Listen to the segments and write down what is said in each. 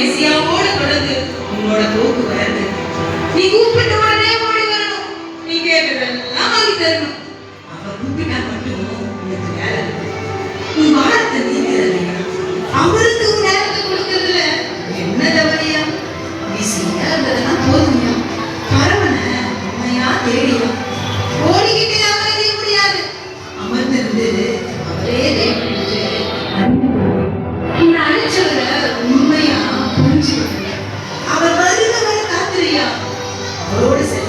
மேசியாவோட தொடர்ந்து உன்னோட போக்கு வருது. நீ கூப்பிட்ட உடனே ஓடி வரணும். நீ கேட்டதெல்லாம் வாங்கி தரணும். அவ கூப்பிட்டா மட்டும் உனக்கு வேலை இருக்கு. உன் வாரத்தை நீக்கிறதையா அவருக்கு நேரத்தை கொடுக்கறதுல என்ன தவறியா? பிஸியா இருந்ததெல்லாம் போதுமையா? பரவனை உண்மையா தேடியா ஓடிக்கிட்டே அவரே முடியாது. அமர்ந்திருந்து அவரே தேடிட்டு உன்னை அழைச்சவரை உண்மையா புரிஞ்சுக்கிட்டு அவர் வருகிறவரை காத்திரியா அவரோடு செல்ல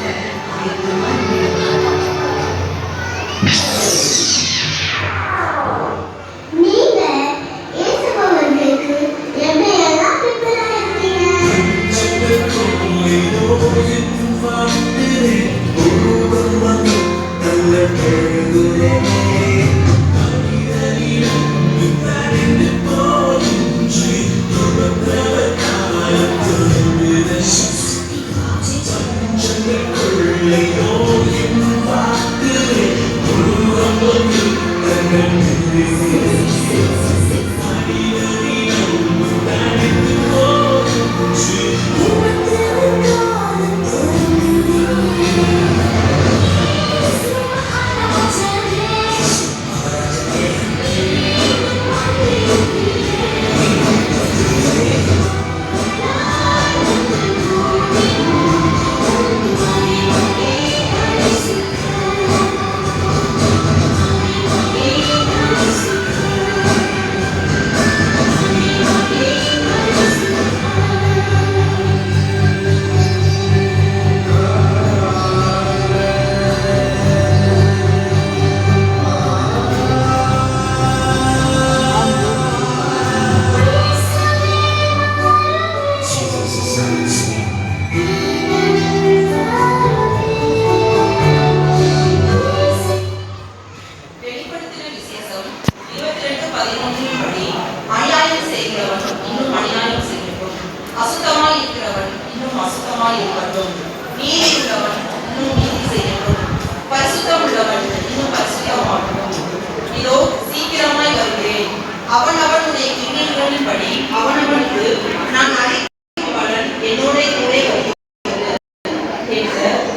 அவனவனுடைய கிரியைகளின்படி அவனவனுக்கு நான்